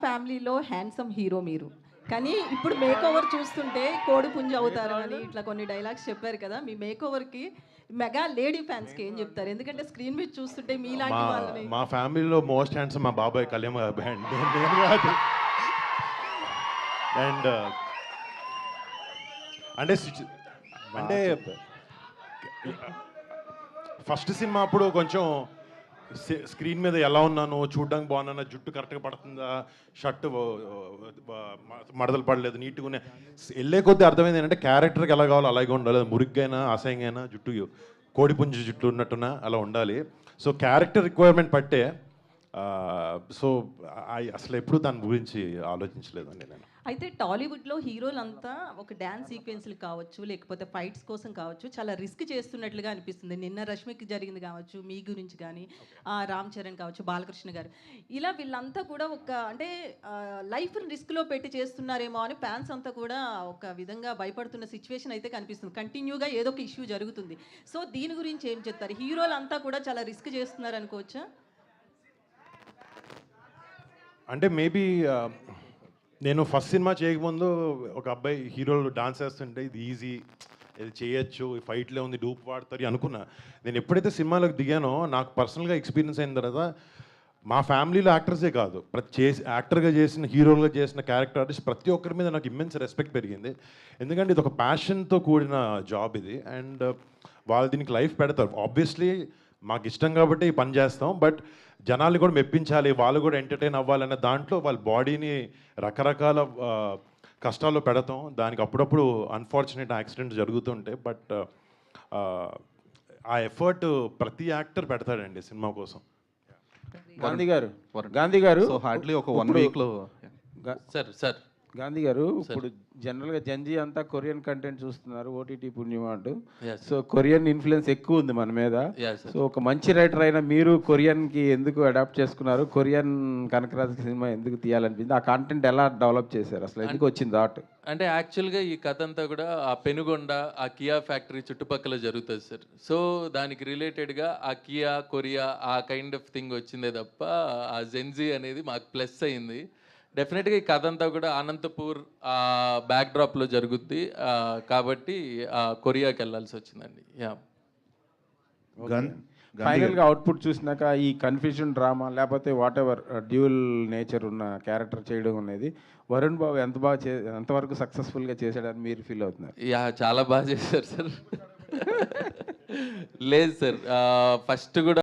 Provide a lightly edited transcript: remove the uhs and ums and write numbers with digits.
ఫ్యామిలీలో handsome hero మీరు. కానీ ఇప్పుడు మేకోవర్ చూస్తుంటే కోడిపుంజు అవుతారు అని ఇట్లా కొన్ని డైలాగ్స్ చెప్పారు కదా! మీ మేకోవర్‌కి మెగా లేడీ ఫ్యాన్స్‌కి ఏం చెప్తారు? ఎందుకంటే స్క్రీన్ మీద చూస్తుంటే మా మీలాంటి వాళ్ళని మా ఫ్యామిలీలో మోస్ట్ హ్యాండ్సమ్ మా బాబాయ్ కళ్యాణ్ బాబాయ్ అండి. నేను కాదు. అండ్ అంటే అంటే ఫస్ట్ సినిమా అప్పుడు కొంచెం స్క్రీన్ మీద ఎలా ఉన్నాను, చూడడానికి బాగున్నానా, జుట్టు కరెక్ట్గా పడుతుందా, షర్ట్ మడతలు పడలేదు, నీట్గా ఉన్నాయి. వెళ్ళే కొద్దీ అర్థమైంది ఏంటంటే క్యారెక్టర్కి ఎలా కావాలో అలాగే ఉండాలి. మురిగ్గైనా అసహ్యంగా జుట్టు కోడిపుంజు జుట్టు ఉన్నట్టున అలా ఉండాలి. సో క్యారెక్టర్ రిక్వైర్మెంట్ పట్టే సో అసలు ఎప్పుడు దాని గురించి ఆలోచించలేదండి నేను. అయితే టాలీవుడ్‌లో హీరోలంతా ఒక డాన్స్ సీక్వెన్స్‌లు కావచ్చు, లేకపోతే ఫైట్స్ కోసం కావచ్చు, చాలా రిస్క్ చేస్తున్నట్లుగా అనిపిస్తుంది. నిన్న రష్మికి జరిగింది కావచ్చు, మీ గురించి గానీ, రామ్ చరణ్ కావచ్చు, బాలకృష్ణ గారు. ఇలా వీళ్ళంతా కూడా ఒక అంటే లైఫ్‌ని రిస్క్‌లో పెట్టి చేస్తున్నారేమో అని ఫ్యాన్స్ అంతా కూడా ఒక విధంగా భయపడుతున్న సిట్యుయేషన్ అయితే కనిపిస్తుంది. కంటిన్యూగా ఏదో ఒక ఇష్యూ జరుగుతుంది. సో దీని గురించి ఏం చెప్తారు? హీరోలంతా కూడా చాలా రిస్క్ చేస్తున్నారనుకోవచ్చా? అంటే మేబీ నేను ఫస్ట్ సినిమా చేయకముందు ఒక అబ్బాయి హీరోలు డాన్స్ వేస్తుంటే ఇది ఈజీ, ఇది చేయొచ్చు, ఈ ఫైట్లో ఉంది, డూప్ వాడతారు అనుకున్నా. నేను ఎప్పుడైతే సినిమాలోకి దిగానో నాకు పర్సనల్గా ఎక్స్పీరియన్స్ అయిన తర్వాత మా ఫ్యామిలీలో యాక్టర్సే కాదు, యాక్టర్గా చేసిన, హీరోలుగా చేసిన క్యారెక్టర్ ఆర్టిస్ట్ ప్రతి ఒక్కరి మీద నాకు ఇమ్మెన్స్ రెస్పెక్ట్ పెరిగింది. ఎందుకంటే ఇది ఒక ప్యాషన్తో కూడిన జాబ్ ఇది. అండ్ వాళ్ళు దీనికి లైఫ్ పెడతారు. ఆబ్వియస్లీ మాకు ఇష్టం కాబట్టి ఈ పని చేస్తాం. బట్ జనాల్ని కూడా మెప్పించాలి, వాళ్ళు కూడా ఎంటర్టైన్ అవ్వాలనే దాంట్లో వాళ్ళ బాడీని రకరకాల కష్టాల్లో పెడతాం. దానికి అప్పుడప్పుడు అన్ఫార్చునేట్ యాక్సిడెంట్ జరుగుతుంటాయి. బట్ ఆ ఎఫర్ట్ ప్రతి యాక్టర్ పెడతాడండి సినిమా కోసం. గాంధీ గారు సో హార్డ్లీ ఒక 1 వీక్లో సార్ గాంధీ గారు ఇప్పుడు జనరల్గా జంజీ అంతా కొరియన్ కంటెంట్ చూస్తున్నారు, ఓటీటీ పుణ్యం అంటూ. సో కొరియన్ ఇన్ఫ్లుయెన్స్ ఎక్కువ ఉంది మన మీద. సో ఒక మంచి రైటర్ అయినా మీరు కొరియన్కి ఎందుకు అడాప్ట్ చేసుకున్నారు? కొరియన్ కనకరాజ్ సినిమా ఎందుకు తీయాలనిపించింది? ఆ కంటెంట్ ఎలా డెవలప్ చేశారు? అసలు ఎందుకు వచ్చింది థాట్? అంటే యాక్చువల్గా ఈ కథ అంతా కూడా ఆ పెనుగొండ, ఆ కియా ఫ్యాక్టరీ చుట్టుపక్కల జరుగుతుంది సార్. సో దానికి రిలేటెడ్గా ఆ కియా, కొరియా ఆ కైండ్ ఆఫ్ థింగ్ వచ్చిందే తప్ప ఆ జెన్జీ అనేది మాకు ప్లస్ అయింది. డెఫినెట్గా ఈ కథ అంతా కూడా అనంతపూర్ బ్యాక్ డ్రాప్లో జరుగుద్ది కాబట్టి కొరియాకి వెళ్ళాల్సి వచ్చిందండి. యా, ఫైనల్గా అవుట్పుట్ చూసినాక ఈ కన్ఫ్యూజన్ డ్రామా లేకపోతే వాట్ ఎవర్ డ్యూల్ నేచర్ ఉన్న క్యారెక్టర్ చేయడం అనేది వరుణ్ బాబు ఎంతవరకు సక్సెస్ఫుల్గా చేశాడని మీరు ఫీల్ అవుతున్నారు? యా, చాలా బాగా చేశారు సార్. లేదు సార్, ఫస్ట్ కూడా